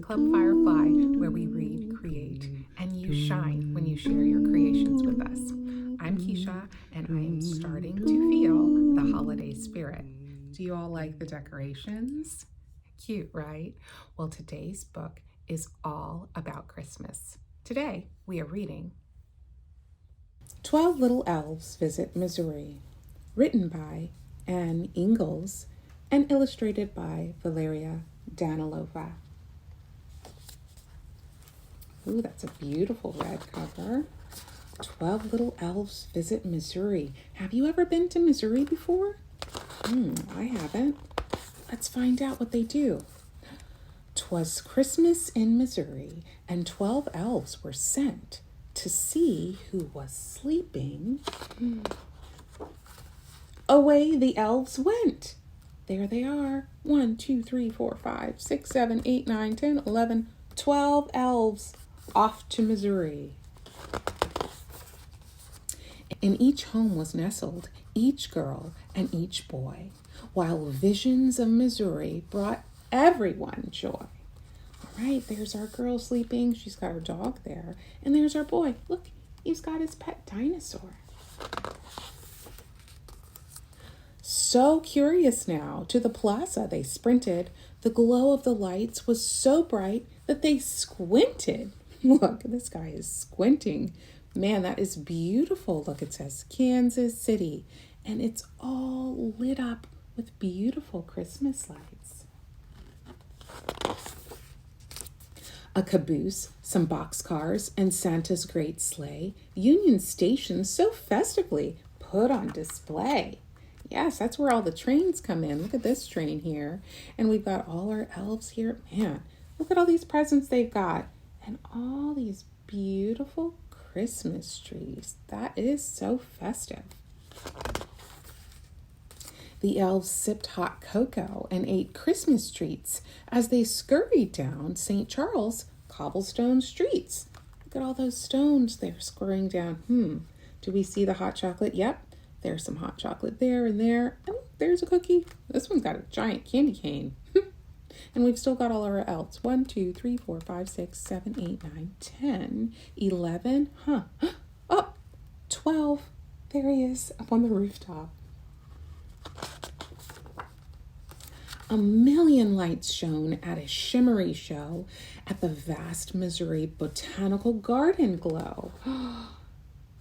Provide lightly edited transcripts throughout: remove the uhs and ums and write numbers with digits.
Club Firefly, where we read, create, and you shine when you share your creations with us. I'm Keisha, and I am starting to feel the holiday spirit. Do you all like the decorations? Cute, right? Well, today's book is all about Christmas. Today, we are reading 12 Little Elves Visit Missouri, written by Anne Ingalls and illustrated by Valeria Danilova. Ooh, that's a beautiful red cover. 12 Little Elves Visit Missouri. Have you ever been to Missouri before? I haven't. Let's find out what they do. 'Twas Christmas in Missouri, and 12 elves were sent to see who was sleeping. Away the elves went. There they are. 1, 2, 3, 4, 5, 6, 7, 8, 9, 10, 11, 12 elves off to Missouri. In each home was nestled each girl and each boy, while visions of Missouri brought everyone joy. All right, there's our girl sleeping. She's got her dog there. And there's our boy. Look, he's got his pet dinosaur. So curious now, to the plaza they sprinted. The glow of the lights was so bright that they squinted. Look, this guy is squinting. Man, that is beautiful. Look, it says Kansas City, and it's all lit up with beautiful Christmas lights. A caboose, some boxcars, and Santa's great sleigh, Union Station so festively put on display. Yes, that's where all the trains come in. Look at this train here. And we've got all our elves here. Man, look at all these presents they've got. And all these beautiful Christmas trees. That is so festive. The elves sipped hot cocoa and ate Christmas treats as they scurried down St. Charles cobblestone streets. Look at all those stones they're scurrying down. Do we see the hot chocolate? Yep. There's some hot chocolate there and there. Oh, there's a cookie. This one's got a giant candy cane. And we've still got all our elves. 1, 2, 3, 4, 5, 6, 7, 8, 9, 10, 11. Oh, 12. There he is up on the rooftop. A million lights shone at a shimmery show at the vast Missouri Botanical Garden glow.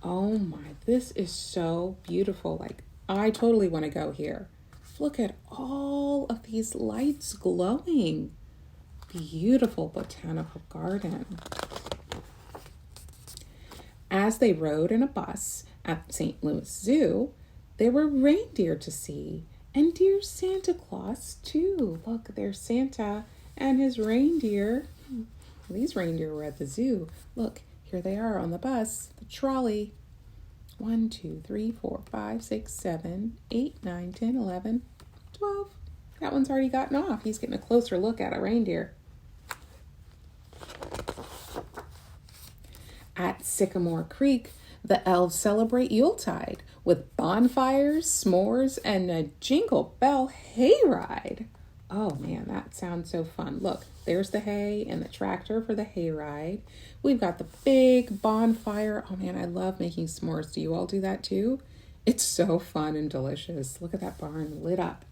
Oh my, this is so beautiful. Like, I totally want to go here. Look at all of these lights glowing. Beautiful botanical garden. As they rode in a bus at St. Louis Zoo, there were reindeer to see and dear Santa Claus too. Look, there's Santa and his reindeer. These reindeer were at the zoo. Look, here they are on the bus, the trolley. 1, 2, 3, 4, 5, 6, 7, 8, 9, 10, 11, 12. That one's already gotten off. He's getting a closer look at a reindeer. At Sycamore Creek, the elves celebrate Yuletide with bonfires, s'mores, and a Jingle Bell hayride. Oh man, that sounds so fun. Look, there's the hay and the tractor for the hayride. We've got the big bonfire. Oh man, I love making s'mores. Do you all do that too? It's so fun and delicious. Look at that barn lit up.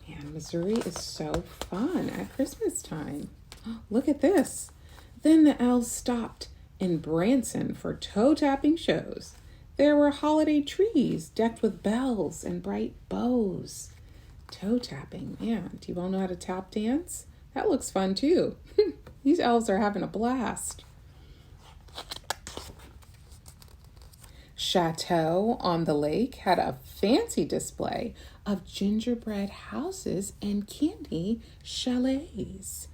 Man, Missouri is so fun at Christmas time. Look at this. Then the elves stopped in Branson for toe-tapping shows. There were holiday trees decked with bells and bright bows. Toe tapping, man, do you all know how to tap dance? That looks fun too. These elves are having a blast. Chateau on the Lake had a fancy display of gingerbread houses and candy chalets.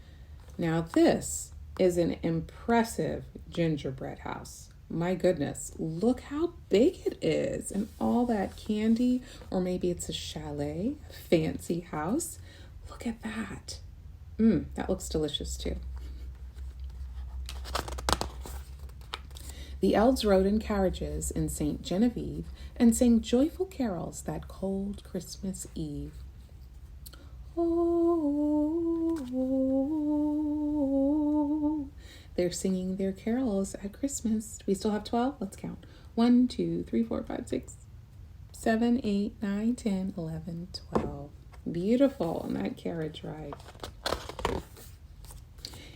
Now this is an impressive gingerbread house. My goodness, look how big it is, and all that candy, or maybe it's a chalet, a fancy house. Look at that. That looks delicious too. The elves rode in carriages in St. Genevieve and sang joyful carols that cold Christmas Eve. Oh, They're singing their carols at Christmas. We still have 12? Let's count. 1, 2, 3, 4, 5, 6, 7, 8, 9, 10, 11, 12. Beautiful on that carriage ride.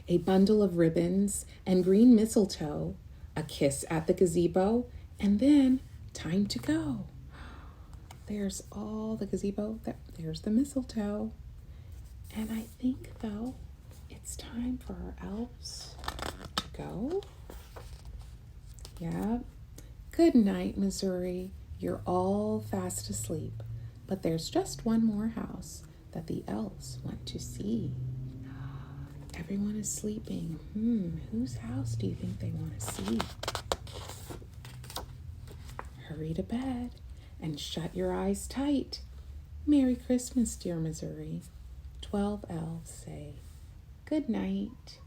A bundle of ribbons and green mistletoe, a kiss at the gazebo, and then time to go. There's all the gazebo. There's the mistletoe. And I think, though, it's time for our elves to go. Yeah. Good night, Missouri. You're all fast asleep. But there's just one more house that the elves want to see. Everyone is sleeping. Whose house do you think they want to see? Hurry to bed and shut your eyes tight. Merry Christmas, dear Missouri. 12 elves say good night.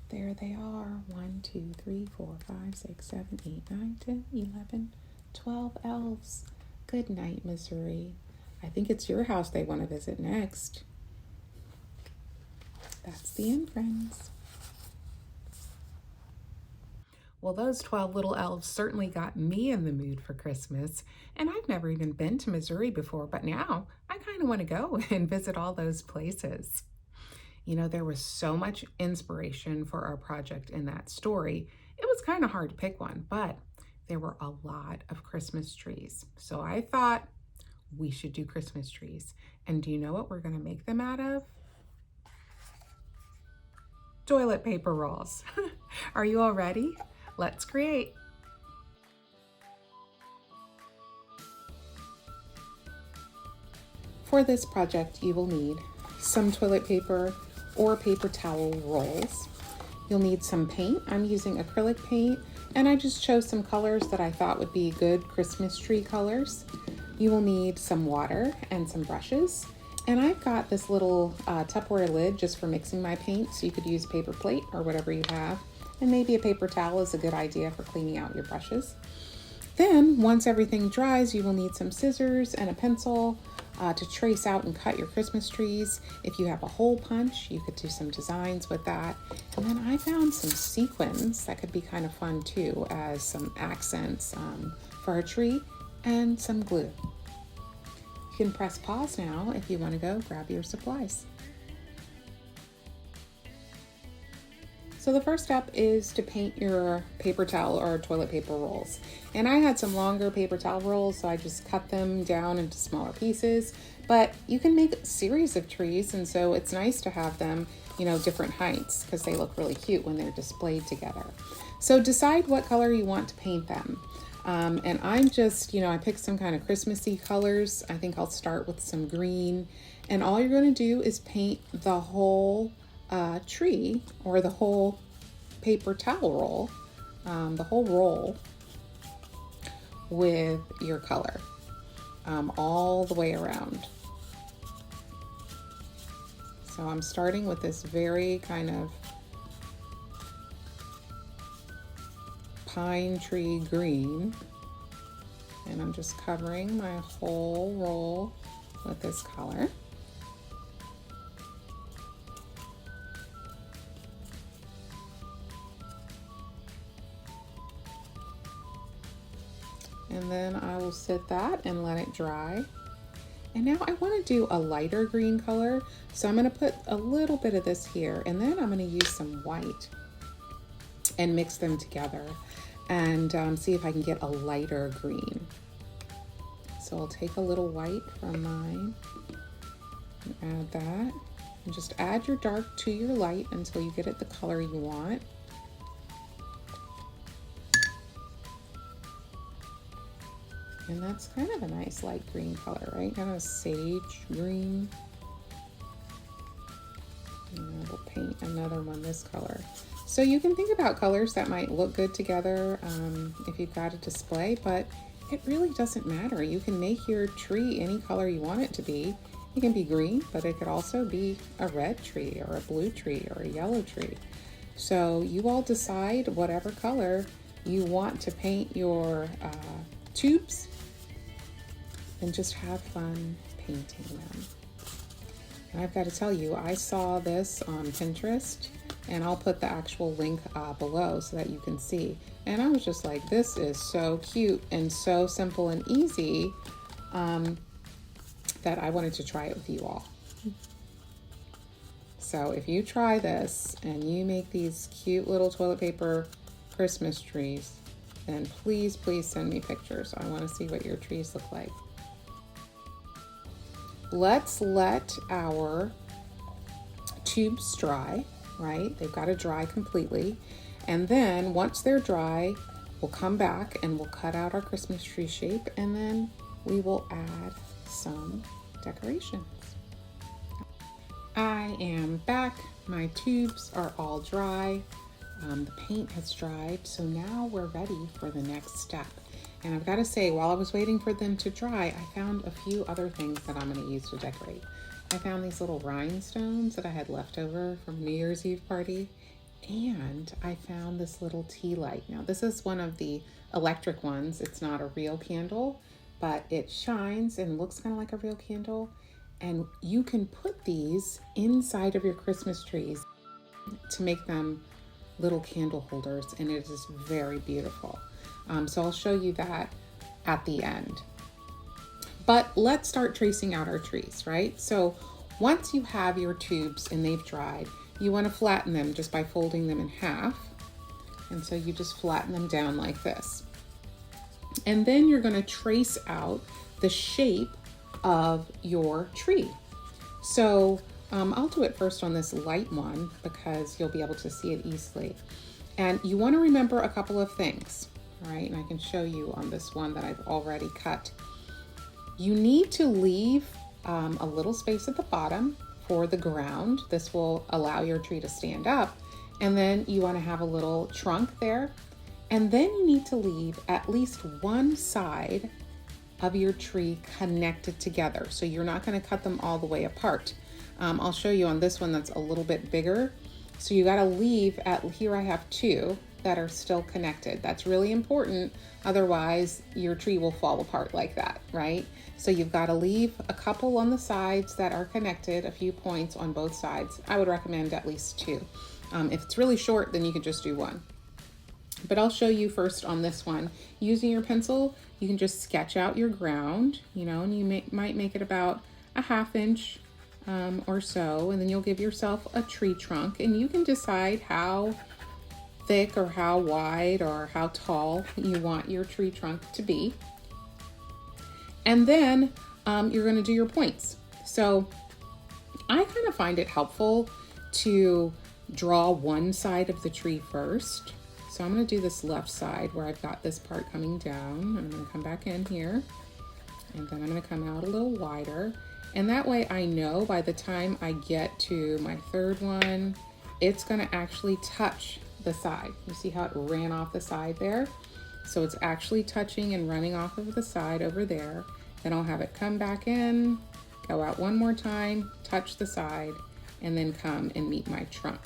There they are. 1, 2, 3, 4, 5, 6, 7, 8, 9, 10, 11, 12 elves. Good night, Missouri. I think it's your house they want to visit next. That's the end, friends. Well, those 12 little elves certainly got me in the mood for Christmas, and I've never even been to Missouri before, but now I kind of want to go and visit all those places. You know, there was so much inspiration for our project in that story. It was kind of hard to pick one, but there were a lot of Christmas trees. So I thought we should do Christmas trees. And do you know what we're going to make them out of? Toilet paper rolls. Are you all ready? Let's create. For this project, you will need some toilet paper or paper towel rolls. You'll need some paint. I'm using acrylic paint, and I just chose some colors that I thought would be good Christmas tree colors. You will need some water and some brushes. And I've got this little Tupperware lid just for mixing my paint, so you could use a paper plate or whatever you have. And maybe a paper towel is a good idea for cleaning out your brushes. Then, once everything dries, you will need some scissors and a pencil to trace out and cut your Christmas trees. If you have a hole punch, you could do some designs with that. And then I found some sequins that could be kind of fun too, as some accents for our tree, and some glue. You can press pause now if you want to go grab your supplies. So the first step is to paint your paper towel or toilet paper rolls. And I had some longer paper towel rolls, so I just cut them down into smaller pieces. But you can make a series of trees, and so it's nice to have them, you know, different heights, because they look really cute when they're displayed together. So decide what color you want to paint them. And I'm just, I picked some kind of Christmassy colors. I think I'll start with some green. And all you're going to do is paint the whole tree, or the whole paper towel roll, the whole roll with your color, all the way around. So I'm starting with this very kind of pine tree green, and I'm just covering my whole roll with this color. And then I will sit that and let it dry. And now I want to do a lighter green color, so I'm going to put a little bit of this here, and then I'm going to use some white and mix them together and see if I can get a lighter green. So I'll take a little white from mine and add that, and just add your dark to your light until you get it the color you want. And that's kind of a nice light green color, right? Kind of sage green. And we'll paint another one this color. So you can think about colors that might look good together if you've got a display, but it really doesn't matter. You can make your tree any color you want it to be. It can be green, but it could also be a red tree or a blue tree or a yellow tree. So you all decide whatever color you want to paint your tubes, and just have fun painting them. And I've got to tell you, I saw this on Pinterest, And I'll put the actual link below so that you can see. And I was just like, this is so cute and so simple and easy that I wanted to try it with you all. So if you try this and you make these cute little toilet paper Christmas trees, then please, please send me pictures. I want to see what your trees look like. Let's let our tubes dry, right? They've got to dry completely. And then once they're dry, we'll come back and we'll cut out our Christmas tree shape, and then we will add some decorations. I am back. My tubes are all dry. The paint has dried, so now we're ready for the next step. And I've got to say, while I was waiting for them to dry, I found a few other things that I'm going to use to decorate. I found these little rhinestones that I had left over from New Year's Eve party, and I found this little tea light. Now, this is one of the electric ones. It's not a real candle, but it shines and looks kind of like a real candle. And you can put these inside of your Christmas trees to make them little candle holders, and it is very beautiful. So I'll show you that at the end. But let's start tracing out our trees, right? So once you have your tubes and they've dried, you want to flatten them just by folding them in half. And so you just flatten them down like this. And then you're going to trace out the shape of your tree. So I'll do it first on this light one because you'll be able to see it easily. And you want to remember a couple of things, right? And I can show you on this one that I've already cut. You need to leave a little space at the bottom for the ground. This will allow your tree to stand up. And then you want to have a little trunk there. And then you need to leave at least one side of your tree connected together. So you're not going to cut them all the way apart. I'll show you on this one that's a little bit bigger. So you got to leave here I have two that are still connected. That's really important. Otherwise your tree will fall apart like that, right? So you've got to leave a couple on the sides that are connected, a few points on both sides. I would recommend at least two. If it's really short, then you can just do one. But I'll show you first on this one. Using your pencil, you can just sketch out your ground, and you might make it about a 1/2 inch or so, and then you'll give yourself a tree trunk, and you can decide how thick or how wide or how tall you want your tree trunk to be. And then you're going to do your points. So I kind of find it helpful to draw one side of the tree first. So I'm going to do this left side where I've got this part coming down. I'm going to come back in here, and then I'm going to come out a little wider. And that way I know by the time I get to my third one, it's going to actually touch the side. You see how it ran off the side there? So it's actually touching and running off of the side over there. Then I'll have it come back in, go out one more time, touch the side, and then come and meet my trunk.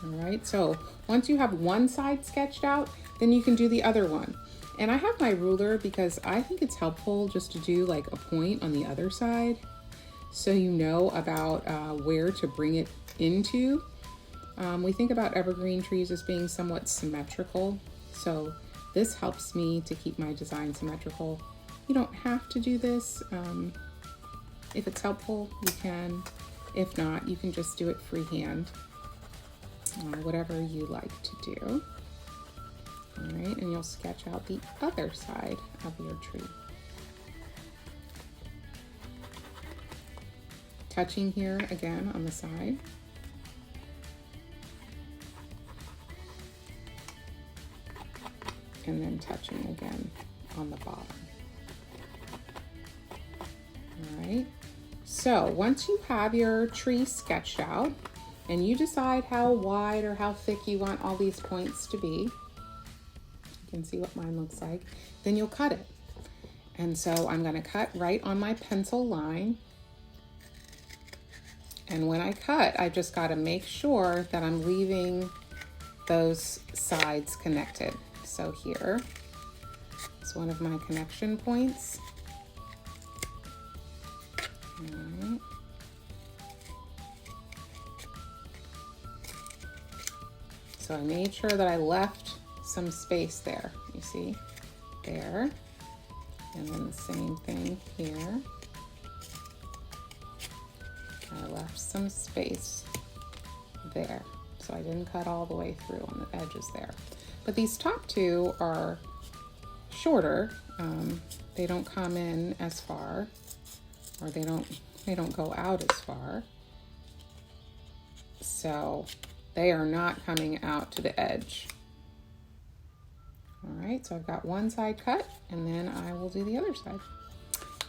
All right, so once you have one side sketched out, then you can do the other one. And I have my ruler because I think it's helpful just to do like a point on the other side so you know about where to bring it into. We think about evergreen trees as being somewhat symmetrical, so this helps me to keep my design symmetrical. You don't have to do this. If it's helpful, you can. If not, you can just do it freehand. Whatever you like to do. All right, and you'll sketch out the other side of your tree. Touching here again on the side. And then touching again on the bottom. All right, so once you have your tree sketched out, and you decide how wide or how thick you want all these points to be, you can see what mine looks like, then you'll cut it. And so I'm going to cut right on my pencil line. And when I cut, I just got to make sure that I'm leaving those sides connected. So here is one of my connection points. All right. So I made sure that I left some space there. You see, there. And then the same thing here. I left some space there. So I didn't cut all the way through on the edges there. But these top two are shorter. They don't come in as far, or they don't go out as far. So they are not coming out to the edge. All right, so I've got one side cut, and then I will do the other side.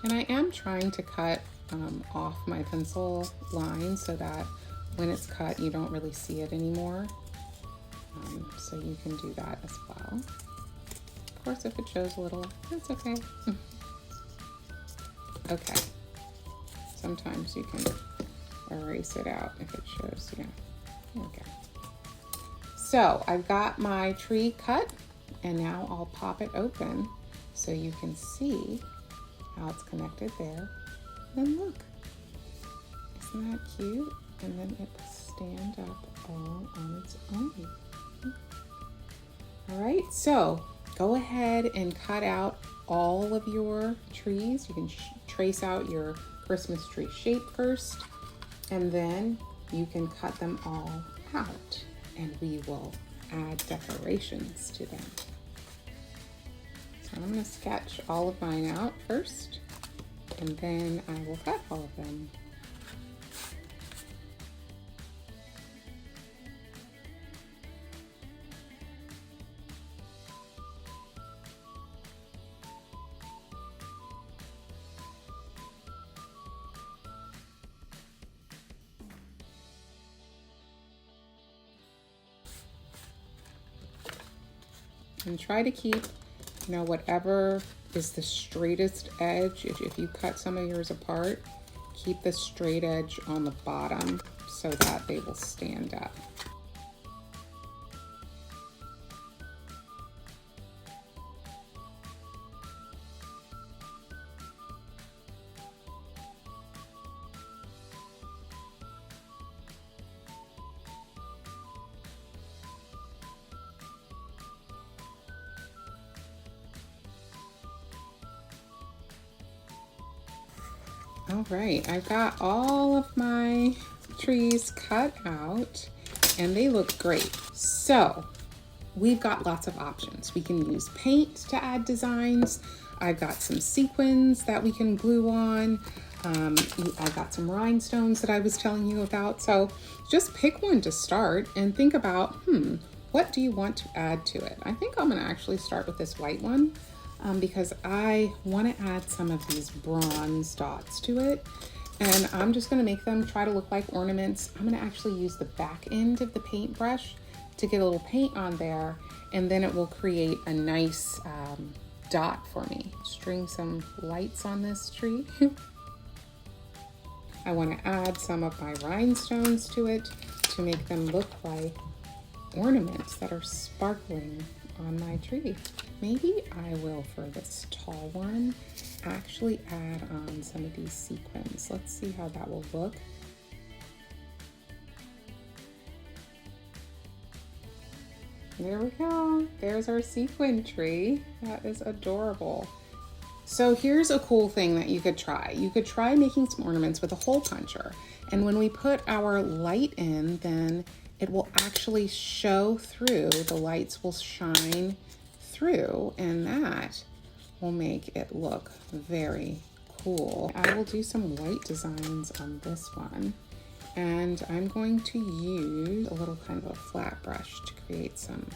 And I am trying to cut off my pencil line so that when it's cut, you don't really see it anymore. So you can do that as well. Of course, if it shows a little, that's okay. Okay. Sometimes you can erase it out if it shows, yeah. Okay. So I've got my tree cut, and now I'll pop it open so you can see how it's connected there. And look, isn't that cute? And then it will stand up all on its own. All right, so go ahead and cut out all of your trees. You can trace out your Christmas tree shape first, and then you can cut them all out, and we will add decorations to them. So I'm going to sketch all of mine out first, and then I will cut all of them. And try to keep, whatever is the straightest edge. If you cut some of yours apart, keep the straight edge on the bottom so that they will stand up. All right, I've got all of my trees cut out and they look great. So we've got lots of options. We can use paint to add designs. I've got some sequins that we can glue on. I've got some rhinestones that I was telling you about. So just pick one to start and think about, what do you want to add to it? I think I'm gonna actually start with this white one. Because I want to add some of these bronze dots to it, and I'm just going to make them try to look like ornaments. I'm going to actually use the back end of the paintbrush to get a little paint on there, and then it will create a nice dot for me. String some lights on this tree. I want to add some of my rhinestones to it to make them look like ornaments that are sparkling on my tree. Maybe I will, for this tall one, actually add on some of these sequins. Let's see how that will look. There we go. There's our sequin tree. That is adorable. So here's a cool thing that you could try. You could try making some ornaments with a hole puncher. And when we put our light in, then it will actually show through. The lights will shine through, and that will make it look very cool. I will do some white designs on this one, and I'm going to use a little kind of a flat brush to create some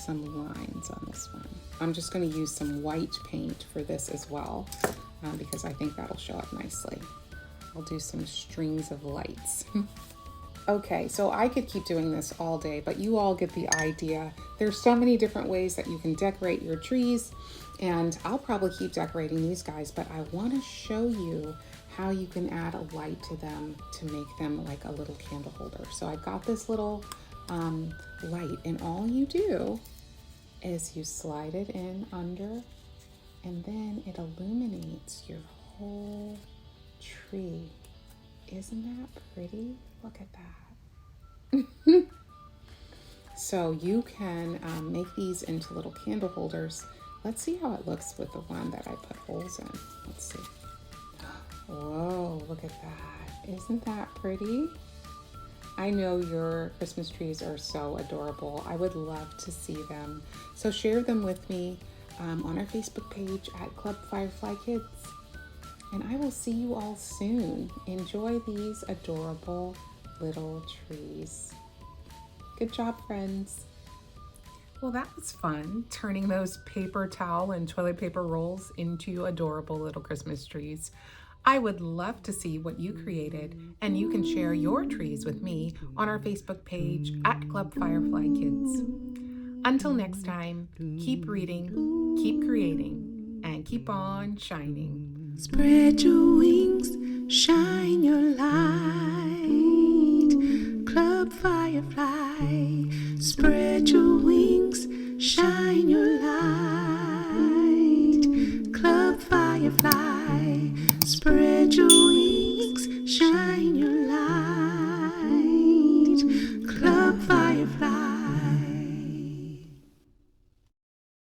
lines on this one. I'm just going to use some white paint for this as well, because I think that'll show up nicely. I'll do some strings of lights. Okay, so I could keep doing this all day, but you all get the idea. There's so many different ways that you can decorate your trees, and I'll probably keep decorating these guys, but I want to show you how you can add a light to them to make them like a little candle holder. So I've got this little light, and all you do is you slide it in under, and then it illuminates your whole tree. Isn't that pretty? Look at that. So you can make these into little candle holders. Let's see how it looks with the one that I put holes in. Let's see. Whoa, look at that. Isn't that pretty? I know your Christmas trees are so adorable. I would love to see them. So share them with me on our Facebook page at Club Firefly Kids. And I will see you all soon. Enjoy these adorable little trees. Good job, friends. Well, that was fun, turning those paper towel and toilet paper rolls into adorable little Christmas trees. I would love to see what you created, and you can share your trees with me on our Facebook page at Club Firefly Kids. Until next time, keep reading, keep creating, and keep on shining. Spread your wings, shine your light. Club Firefly, spread